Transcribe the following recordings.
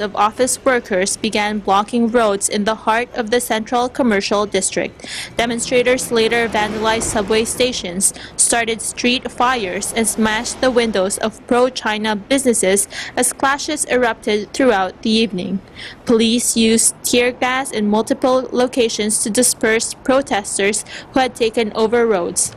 of office workers began blocking roads in the heart of the central commercial district. Demonstrators later vandalized subway stations, started street fires, and smashed the windows of pro-China businesses as clashes erupted throughout the evening. Police used tear gas in multiple locations to disperse protesters who had taken over roads.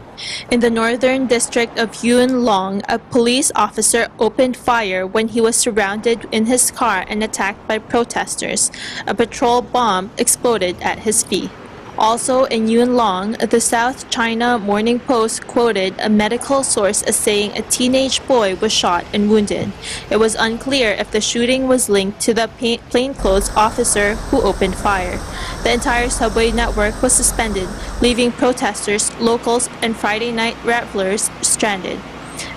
In the northern district of Yuen Long, a police officer opened fire when he was surrounded in his car and attacked by protesters. A patrol bomb exploded at his feet. Also in Yuen Long, the South China Morning Post quoted a medical source as saying a teenage boy was shot and wounded. It was unclear if the shooting was linked to the plainclothes officer who opened fire. The entire subway network was suspended, leaving protesters, locals, and Friday night revelers stranded.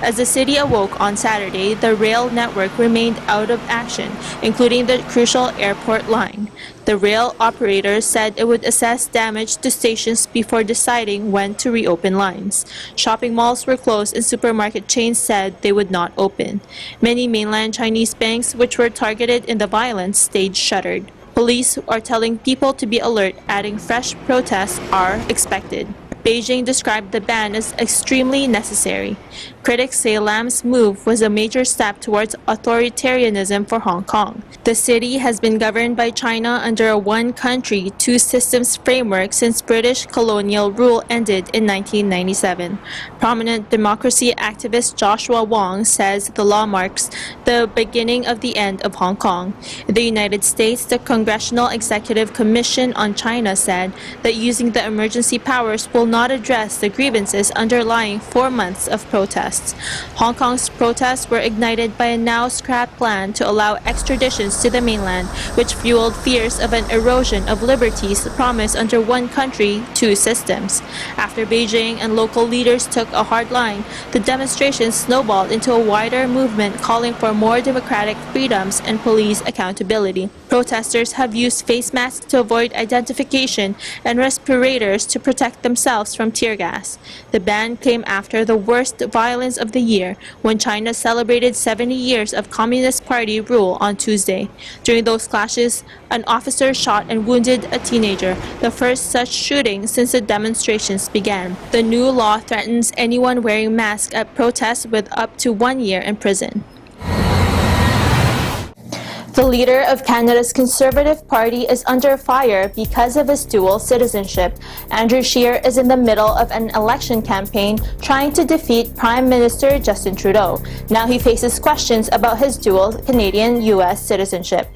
As the city awoke on Saturday, the rail network remained out of action, including the crucial airport line. The rail operator said it would assess damage to stations before deciding when to reopen lines. Shopping malls were closed and supermarket chains said they would not open. Many mainland Chinese banks, which were targeted in the violence, stayed shuttered. Police are telling people to be alert, adding fresh protests are expected. Beijing described the ban as extremely necessary. Critics say Lam's move was a major step towards authoritarianism for Hong Kong. The city has been governed by China under a one-country, two-systems framework since British colonial rule ended in 1997. Prominent democracy activist Joshua Wong says the law marks the beginning of the end of Hong Kong. In the United States, the Congressional Executive Commission on China said that using the emergency powers will not address the grievances underlying 4 months of protests. Hong Kong's protests were ignited by a now-scrapped plan to allow extraditions to the mainland, which fueled fears of an erosion of liberties promised under one country, two systems. After Beijing and local leaders took a hard line, the demonstrations snowballed into a wider movement calling for more democratic freedoms and police accountability. Protesters have used face masks to avoid identification and respirators to protect themselves from tear gas. The ban came after the worst violence of the year, when China celebrated 70 years of Communist Party rule on Tuesday. During those clashes, an officer shot and wounded a teenager, the first such shooting since the demonstrations began. The new law threatens anyone wearing masks at protests with up to 1 year in prison. The leader of Canada's Conservative Party is under fire because of his dual citizenship. Andrew Scheer is in the middle of an election campaign trying to defeat Prime Minister Justin Trudeau. Now he faces questions about his dual Canadian-U.S. citizenship.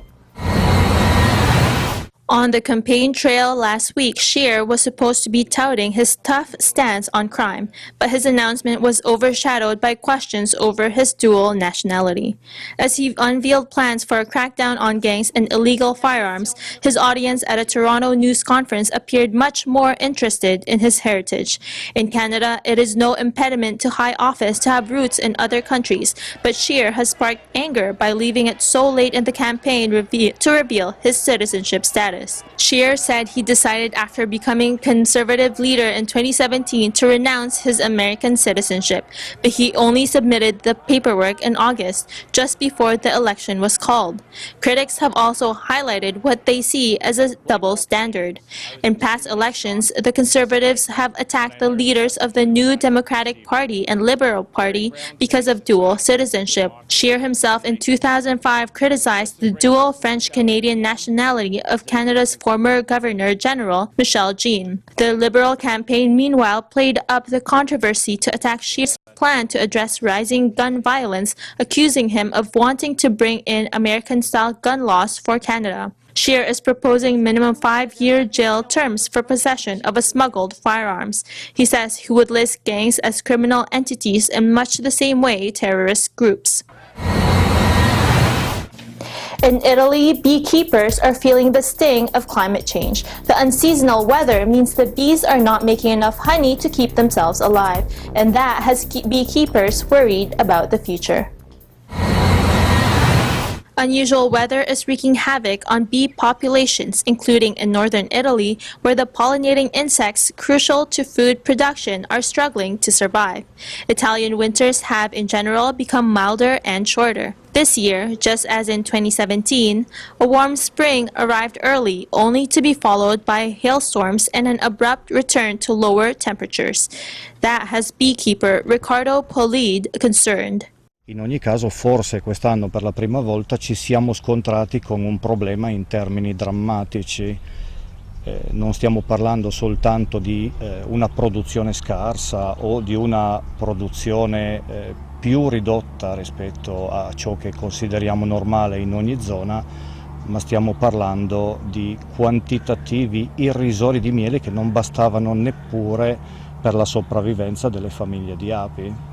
On the campaign trail last week, Scheer was supposed to be touting his tough stance on crime, but his announcement was overshadowed by questions over his dual nationality. As he unveiled plans for a crackdown on gangs and illegal firearms, his audience at a Toronto news conference appeared much more interested in his heritage. In Canada, it is no impediment to high office to have roots in other countries, but Scheer has sparked anger by leaving it so late in the campaign to reveal his citizenship status. Scheer said he decided after becoming Conservative leader in 2017 to renounce his American citizenship, but he only submitted the paperwork in August, just before the election was called. Critics have also highlighted what they see as a double standard. In past elections, the Conservatives have attacked the leaders of the New Democratic Party and Liberal Party because of dual citizenship. Scheer himself in 2005 criticized the dual French-Canadian nationality of Canada's former Governor-General, Michel Jean. The Liberal campaign, meanwhile, played up the controversy to attack Scheer's plan to address rising gun violence, accusing him of wanting to bring in American-style gun laws for Canada. Scheer is proposing minimum 5-year jail terms for possession of a smuggled firearms. He says he would list gangs as criminal entities in much the same way terrorist groups. In Italy, beekeepers are feeling the sting of climate change. The unseasonal weather means the bees are not making enough honey to keep themselves alive, and that has beekeepers worried about the future. Unusual weather is wreaking havoc on bee populations, including in northern Italy, where the pollinating insects crucial to food production are struggling to survive. Italian winters have, in general, become milder and shorter. This year, just as in 2017, a warm spring arrived early, only to be followed by hailstorms and an abrupt return to lower temperatures. That has beekeeper Ricardo Polid concerned. In ogni caso, forse quest'anno per la prima volta ci siamo scontrati con un problema in termini drammatici. Non stiamo parlando soltanto di una produzione scarsa o di una produzione più ridotta rispetto a ciò che consideriamo normale in ogni zona, ma stiamo parlando di quantitativi irrisori di miele che non bastavano neppure per la sopravvivenza delle famiglie di api.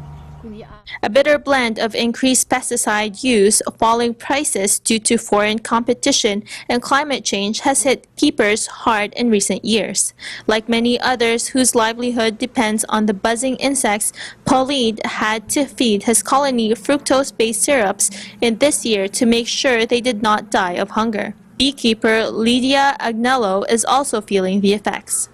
A bitter blend of increased pesticide use, falling prices due to foreign competition, and climate change has hit keepers hard in recent years. Like many others whose livelihood depends on the buzzing insects, Paulid had to feed his colony fructose-based syrups in this year to make sure they did not die of hunger. Beekeeper Lydia Agnello is also feeling the effects.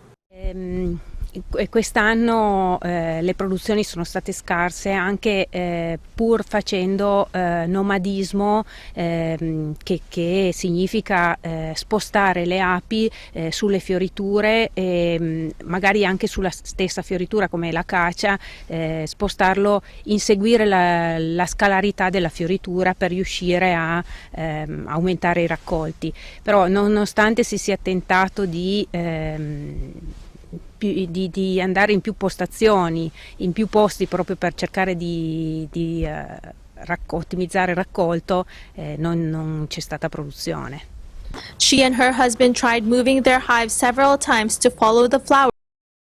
Quest'anno le produzioni sono state scarse anche pur facendo nomadismo che significa spostare le api sulle fioriture e magari anche sulla stessa fioritura come l'acacia, spostarlo, inseguire la scalarità della fioritura per riuscire a aumentare i raccolti. Però nonostante si sia tentato di andare in più postazioni, in più posti proprio per cercare di ottimizzare il raccolto, non c'è stata produzione. She and her husband tried moving their hives several times to follow the flowers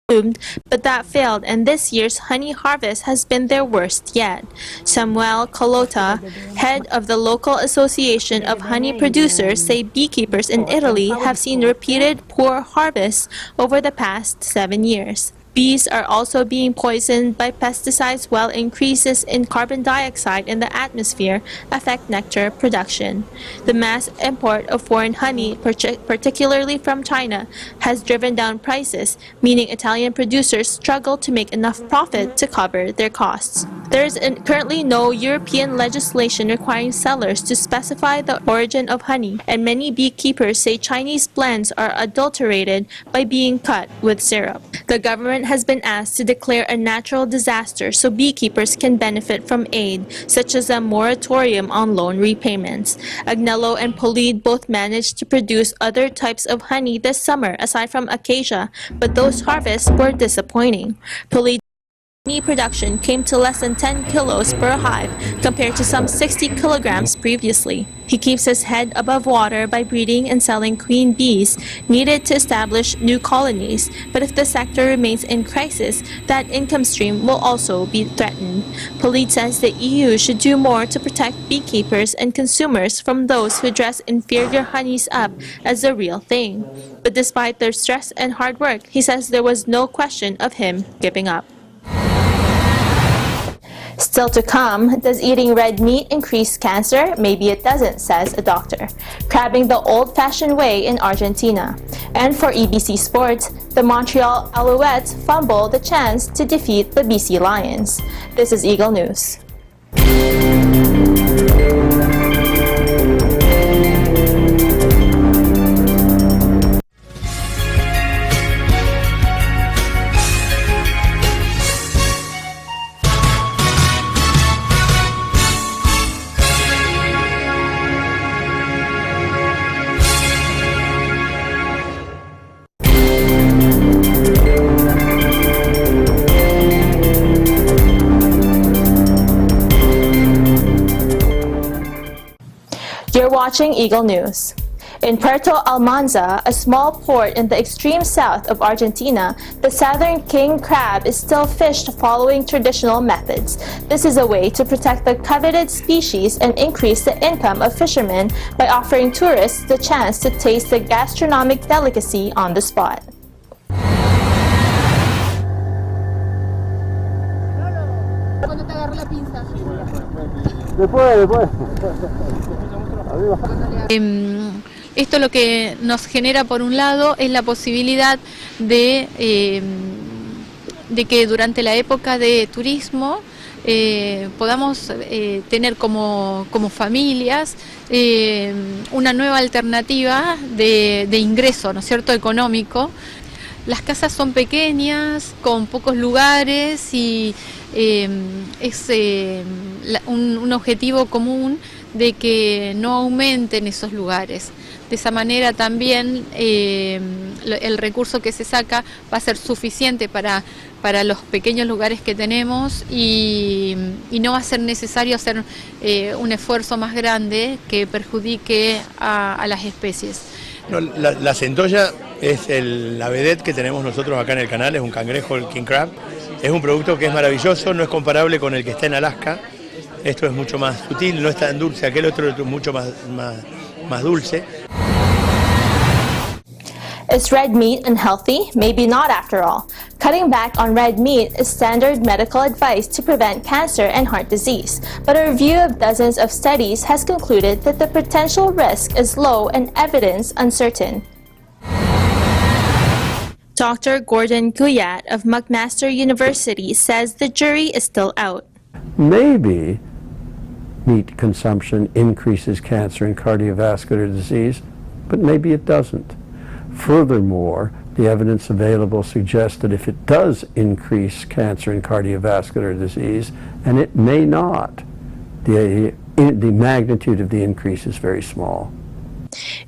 bloomed, but that failed, and this year's honey harvest has been their worst yet. Samuel Colota, head of the local association of honey producers, say beekeepers in Italy have seen repeated poor harvests over the past 7 years. Bees are also being poisoned by pesticides, while increases in carbon dioxide in the atmosphere affect nectar production. The mass import of foreign honey, particularly from China, has driven down prices, meaning Italian producers struggle to make enough profit to cover their costs. There is currently no European legislation requiring sellers to specify the origin of honey, and many beekeepers say Chinese blends are adulterated by being cut with syrup. The government has been asked to declare a natural disaster so beekeepers can benefit from aid, such as a moratorium on loan repayments. Agnello and Polid both managed to produce other types of honey this summer aside from acacia, but those harvests were disappointing. Polid's honey production came to less than 10 kilos per hive compared to some 60 kilograms previously. He keeps his head above water by breeding and selling queen bees needed to establish new colonies, but if the sector remains in crisis, that income stream will also be threatened. Polid says the EU should do more to protect beekeepers and consumers from those who dress inferior honeys up as the real thing. But despite their stress and hard work, he says there was no question of him giving up. Still to come, does eating red meat increase cancer? Maybe it doesn't, says a doctor. Crabbing the old-fashioned way in Argentina. And for EBC Sports, the Montreal Alouettes fumble the chance to defeat the BC Lions. This is Eagle News. You're watching Eagle News. In Puerto Almanza, a small port in the extreme south of Argentina, the southern king crab is still fished following traditional methods. This is a way to protect the coveted species and increase the income of fishermen by offering tourists the chance to taste the gastronomic delicacy on the spot. Esto lo que nos genera, por un lado, es la posibilidad de que durante la época de turismo podamos tener como familias una nueva alternativa de ingreso, ¿no es cierto?, económico. Las casas son pequeñas, con pocos lugares y es un objetivo común de que no aumenten esos lugares. De esa manera también el recurso que se saca va a ser suficiente para los pequeños lugares que tenemos y no va a ser necesario hacer un esfuerzo más grande que perjudique a las especies. No, la centolla es la vedette que tenemos nosotros acá en el canal, es un cangrejo, el king crab. Es un producto que es maravilloso, no es comparable con el que está en Alaska. Esto es mucho más sutil, no es tan dulce, aquel otro es mucho más dulce. Is red meat unhealthy? Maybe not after all. Cutting back on red meat is standard medical advice to prevent cancer and heart disease, but a review of dozens of studies has concluded that the potential risk is low and evidence uncertain. Dr. Gordon Guyat of McMaster University says the jury is still out. Maybe meat consumption increases cancer and cardiovascular disease, but maybe it doesn't. Furthermore, the evidence available suggests that if it does increase cancer and cardiovascular disease, and it may not, the magnitude of the increase is very small.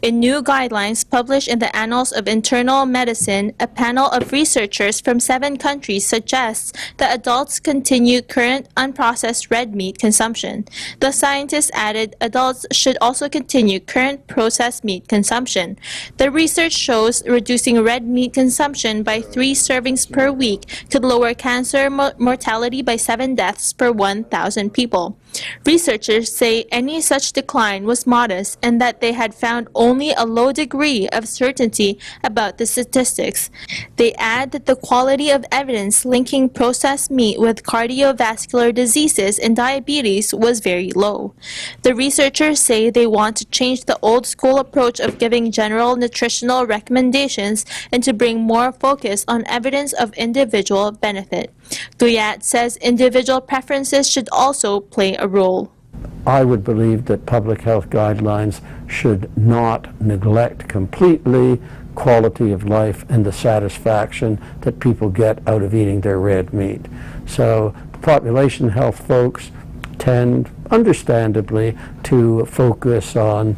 In new guidelines published in the Annals of Internal Medicine, a panel of researchers from 7 countries suggests that adults continue current unprocessed red meat consumption. The scientists added adults should also continue current processed meat consumption. The research shows reducing red meat consumption by 3 servings per week could lower cancer mortality by 7 deaths per 1,000 people. Researchers say any such decline was modest and that they had found only a low degree of certainty about the statistics. They add that the quality of evidence linking processed meat with cardiovascular diseases and diabetes was very low. The researchers say they want to change the old school approach of giving general nutritional recommendations and to bring more focus on evidence of individual benefit. Guyat says individual preferences should also play a role. I would believe that public health guidelines should not neglect completely quality of life and the satisfaction that people get out of eating their red meat. So the population health folks tend, understandably, to focus on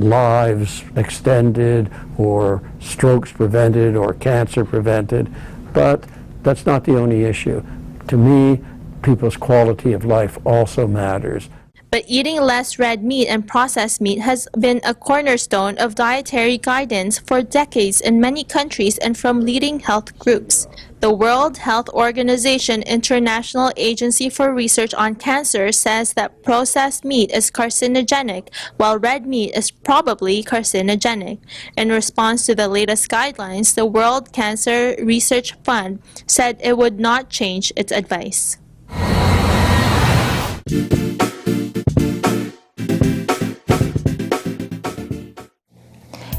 lives extended or strokes prevented or cancer prevented, but that's not the only issue. To me, people's quality of life also matters. But eating less red meat and processed meat has been a cornerstone of dietary guidance for decades in many countries and from leading health groups. The World Health Organization International Agency for Research on Cancer says that processed meat is carcinogenic, while red meat is probably carcinogenic. In response to the latest guidelines, the World Cancer Research Fund said it would not change its advice.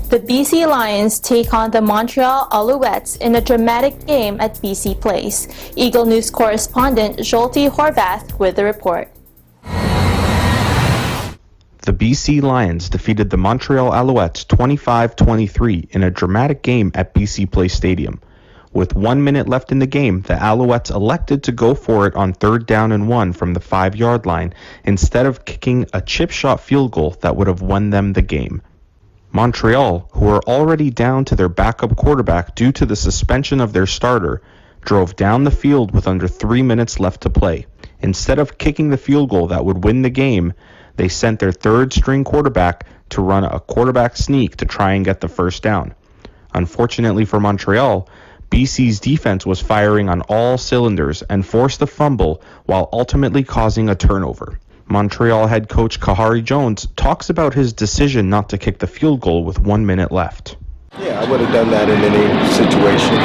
The BC Lions take on the Montreal Alouettes in a dramatic game at BC Place. Eagle News correspondent Jolty Horvath with the report. The BC Lions defeated the Montreal Alouettes 25-23 in a dramatic game at BC Place Stadium. With 1 minute left in the game, the Alouettes elected to go for it on 3rd down and 1 from the 5-yard line instead of kicking a chip shot field goal that would have won them the game. Montreal, who were already down to their backup quarterback due to the suspension of their starter, drove down the field with under 3 minutes left to play. Instead of kicking the field goal that would win the game, they sent their 3rd-string quarterback to run a quarterback sneak to try and get the first down. Unfortunately for Montreal, BC's defense was firing on all cylinders and forced a fumble while ultimately causing a turnover. Montreal head coach Kahari Jones talks about his decision not to kick the field goal with 1 minute left. Yeah, I would have done that in any situation.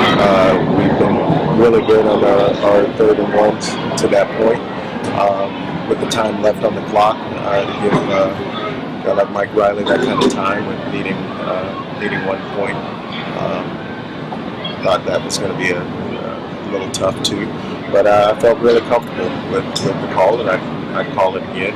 We've been really good on our 3rd and 1s to that point. With the time left on the clock, to give a guy like Mike Riley that kind of time with needing 1 point. Thought that was going to be a little tough too. But I felt really comfortable with the call, and I'd call it again.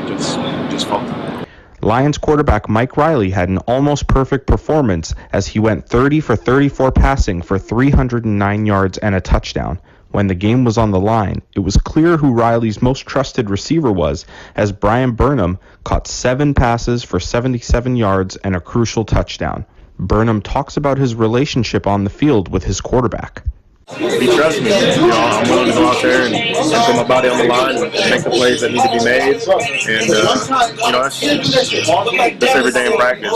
Just fun. Lions quarterback Mike Riley had an almost perfect performance as he went 30 for 34 passing for 309 yards and a touchdown. When the game was on the line, it was clear who Riley's most trusted receiver was, as Brian Burnham caught 7 passes for 77 yards and a crucial touchdown. Burnham talks about his relationship on the field with his quarterback. He trusts me. I'm willing to go out there and put my body on the line and make the plays that need to be made. And that's every day in practice.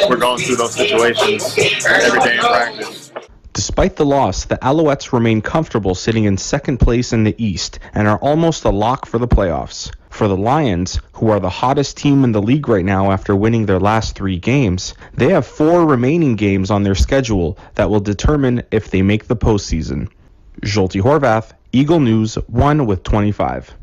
We're going through those situations every day in practice. Despite the loss, the Alouettes remain comfortable sitting in second place in the East and are almost a lock for the playoffs. For the Lions, who are the hottest team in the league right now after winning their last 3 games, they have 4 remaining games on their schedule that will determine if they make the postseason. Zsolti Horvath, Eagle News, 1/25.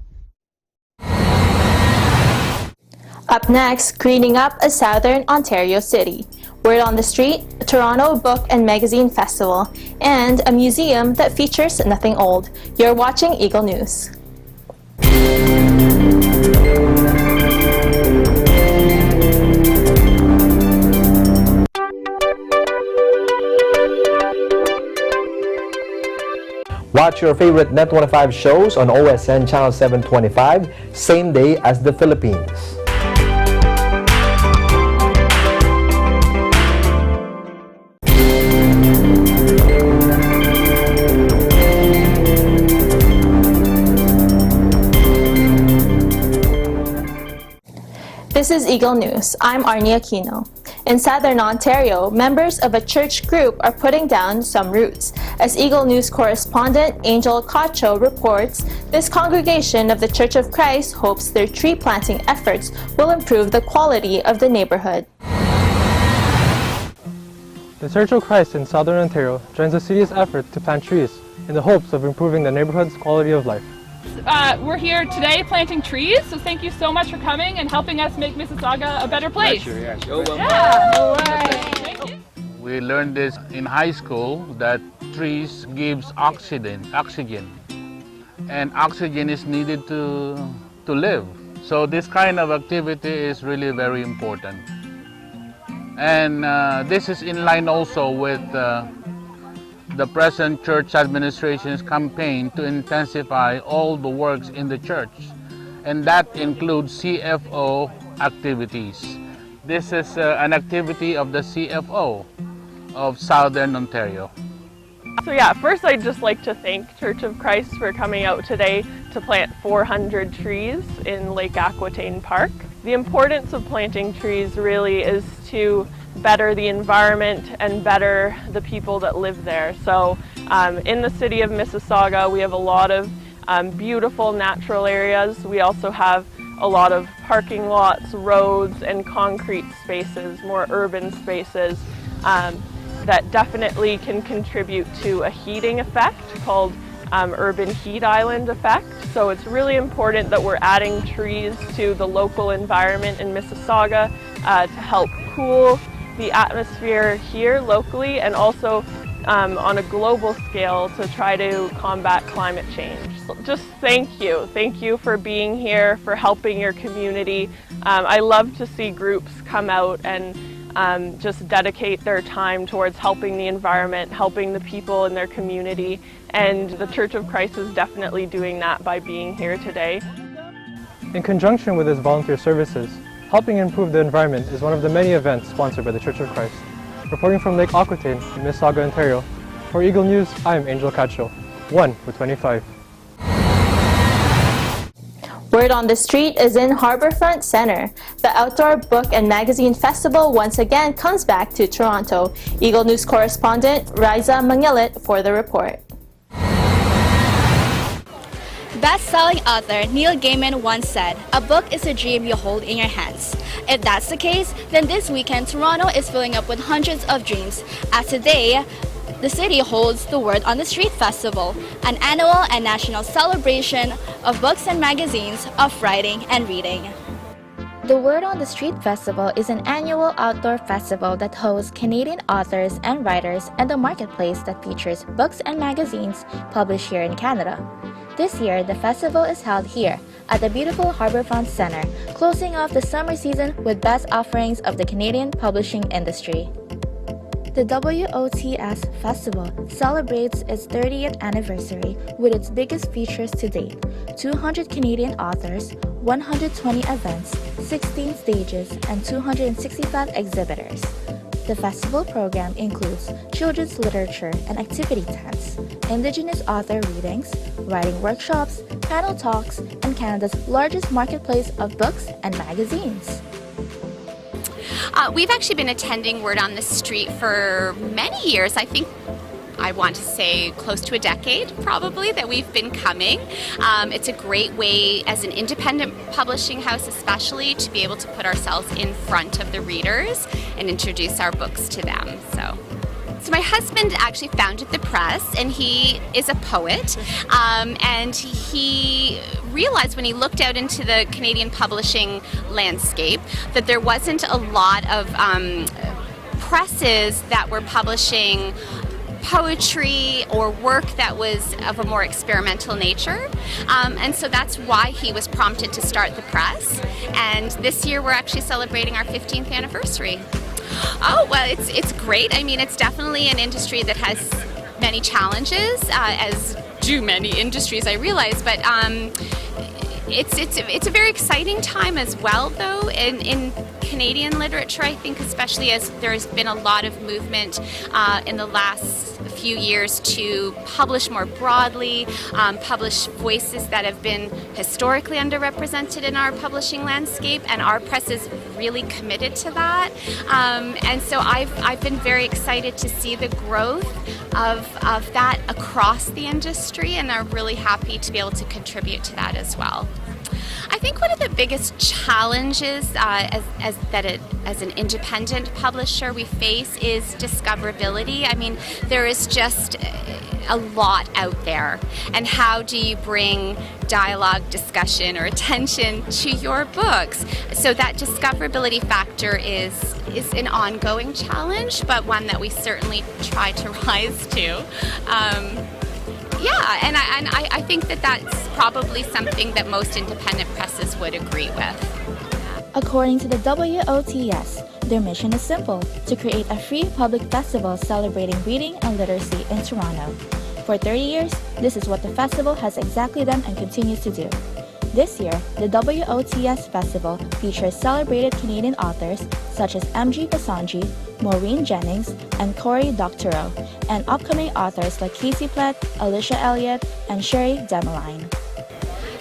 Up next, greening up a southern Ontario city. Word on the street, a Toronto Book and Magazine Festival, and a museum that features nothing old. You're watching Eagle News. Watch your favorite Net 25 shows on OSN Channel 725, same day as the Philippines. This is Eagle News. I'm Arnie Aquino. In Southern Ontario, members of a church group are putting down some roots. As Eagle News correspondent Angel Cacho reports, this congregation of the Church of Christ hopes their tree planting efforts will improve the quality of the neighborhood. The Church of Christ in Southern Ontario joins the city's effort to plant trees in the hopes of improving the neighborhood's quality of life. We're here today planting trees, so thank you so much for coming and helping us make Mississauga a better place. We learned this in high school, that trees gives oxygen, and oxygen is needed to live. So this kind of activity is really very important. And this is in line also with the present church administration's campaign to intensify all the works in the church, and that includes CFO activities. This is an activity of the CFO of Southern Ontario. So yeah, first I'd just like to thank Church of Christ for coming out today to plant 400 trees in Lake Aquitaine Park. The importance of planting trees really is to better the environment and better the people that live there. So in the city of Mississauga, we have a lot of beautiful natural areas. We also have a lot of parking lots, roads, and concrete spaces, more urban spaces that definitely can contribute to a heating effect called urban heat island effect. So it's really important that we're adding trees to the local environment in Mississauga to help cool the atmosphere here locally, and also on a global scale to try to combat climate change. So just thank you for being here, for helping your community. I love to see groups come out and just dedicate their time towards helping the environment, helping the people in their community, and the Church of Christ is definitely doing that by being here today. In conjunction with its volunteer services, helping improve the environment is one of the many events sponsored by the Church of Christ. Reporting from Lake Aquitaine in Mississauga, Ontario, for Eagle News, I'm Angel Cacho, 1/25. Word on the street is in Harbourfront Centre. The Outdoor Book and Magazine Festival once again comes back to Toronto. Eagle News correspondent Riza Mangilit for the report. Best-selling author Neil Gaiman once said, "A book is a dream you hold in your hands." If that's the case, then this weekend Toronto is filling up with hundreds of dreams, as today the city holds the Word on the Street Festival, an annual and national celebration of books and magazines, of writing and reading. The Word on the Street Festival is an annual outdoor festival that hosts Canadian authors and writers and a marketplace that features books and magazines published here in Canada. This year, the festival is held here at the beautiful Harbourfront Centre, closing off the summer season with best offerings of the Canadian publishing industry. The WOTS Festival celebrates its 30th anniversary with its biggest features to date: 200 Canadian authors, 120 events, 16 stages, and 265 exhibitors. The festival program includes children's literature and activity tents, Indigenous author readings, writing workshops, panel talks, and Canada's largest marketplace of books and magazines. We've actually been attending Word on the Street for many years. I want to say close to a decade probably that we've been coming. It's a great way as an independent publishing house especially to be able to put ourselves in front of the readers and introduce our books to them. So my husband actually founded the press, and he is a poet, and he realized when he looked out into the Canadian publishing landscape that there wasn't a lot of presses that were publishing poetry or work that was of a more experimental nature, and so that's why he was prompted to start the press. And this year we're actually celebrating our 15th anniversary. Oh, well, it's great. I mean, it's definitely an industry that has many challenges, as do many industries, I realize, but it's a very exciting time as well, though, in Canadian literature, I think, especially as there's been a lot of movement in the last few years to publish more broadly, publish voices that have been historically underrepresented in our publishing landscape, and our press is really committed to that. And so I've been very excited to see the growth of that across the industry, and I'm really happy to be able to contribute to that as well. I think one of the biggest challenges as an independent publisher we face is discoverability. I mean, there is just a lot out there, and how do you bring dialogue, discussion, or attention to your books? So that discoverability factor is an ongoing challenge, but one that we certainly try to rise to. Yeah, and I think that that's probably something that most independent presses would agree with. According to the WOTS, their mission is simple: to create a free public festival celebrating reading and literacy in Toronto. For 30 years, this is what the festival has exactly done and continues to do. This year, the WOTS Festival features celebrated Canadian authors such as M.G. Basanji, Maureen Jennings, and Cory Doctorow, and upcoming authors like Casey Plett, Alicia Elliott, and Sherry Demeline.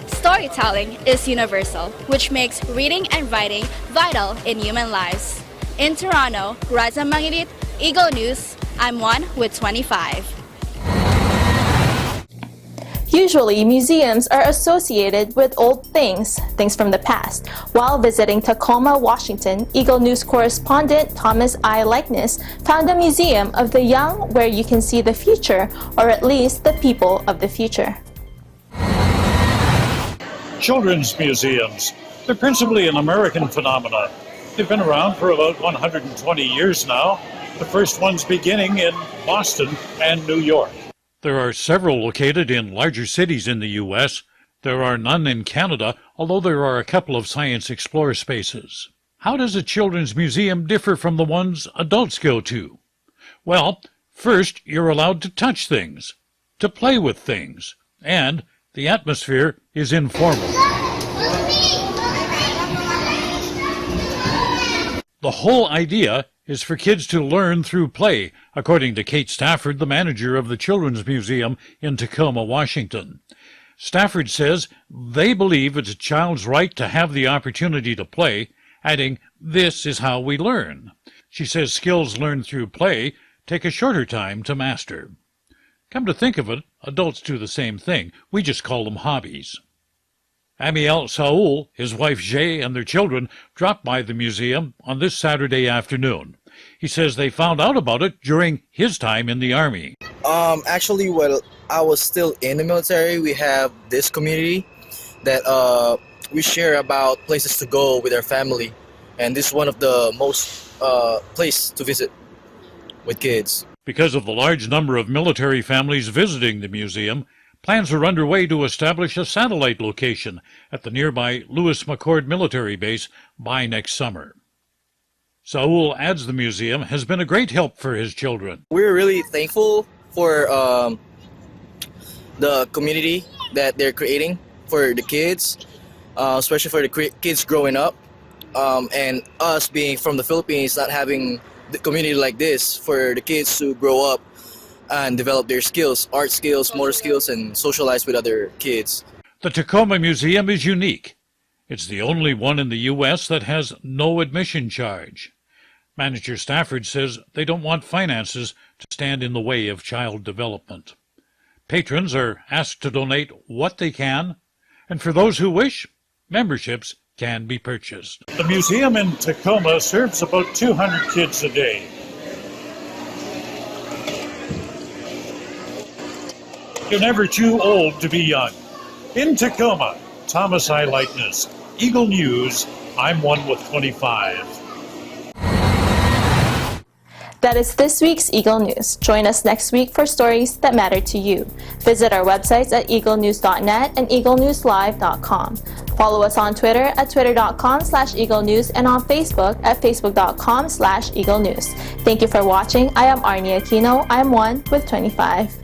Storytelling is universal, which makes reading and writing vital in human lives. In Toronto, Raza Mangilit, Eagle News, I'm one with 25. Usually, museums are associated with old things from the past. While visiting Tacoma, Washington, Eagle News correspondent Thomas I. Likeness found a museum of the young where you can see the future, or at least the people of the future. Children's museums. They're principally an American phenomenon. They've been around for about 120 years now, the first ones beginning in Boston and New York. There are several located in larger cities in the U.S. There are none in Canada, although there are a couple of science explore spaces. How does a children's museum differ from the ones adults go to? Well, first, you're allowed to touch things, to play with things, and the atmosphere is informal. The whole idea is for kids to learn through play, according to Kate Stafford, the manager of the Children's Museum in Tacoma, Washington. Stafford says they believe it's a child's right to have the opportunity to play, adding, "This is how we learn." She says skills learned through play take a shorter time to master. Come to think of it, adults do the same thing. We just call them hobbies. Amiel Saul, his wife Jay, and their children dropped by the museum on this Saturday afternoon. He says they found out about it during his time in the Army. Actually, while I was still in the military, we have this community that we share about places to go with our family, and this is one of the most place to visit with kids. Because of the large number of military families visiting the museum, plans are underway to establish a satellite location at the nearby Lewis McChord military base by next summer. Saul adds the museum has been a great help for his children. We're really thankful for the community that they're creating for the kids, especially for the kids growing up, and us being from the Philippines, not having the community like this for the kids to grow up and develop their skills, art skills, motor skills, and socialize with other kids. The Tacoma Museum is unique. It's the only one in the U.S. that has no admission charge. Manager Stafford says they don't want finances to stand in the way of child development. Patrons are asked to donate what they can, and for those who wish, memberships can be purchased. The museum in Tacoma serves about 200 kids a day. You're never too old to be young. In Tacoma, Thomas I. Lightness, Eagle News, I'm one with 25. That is this week's Eagle News. Join us next week for stories that matter to you. Visit our websites at eaglenews.net and eaglenewslive.com. Follow us on Twitter at twitter.com/eaglenews and on Facebook at facebook.com/eaglenews. Thank you for watching. I am Arnie Aquino. I am one with 25.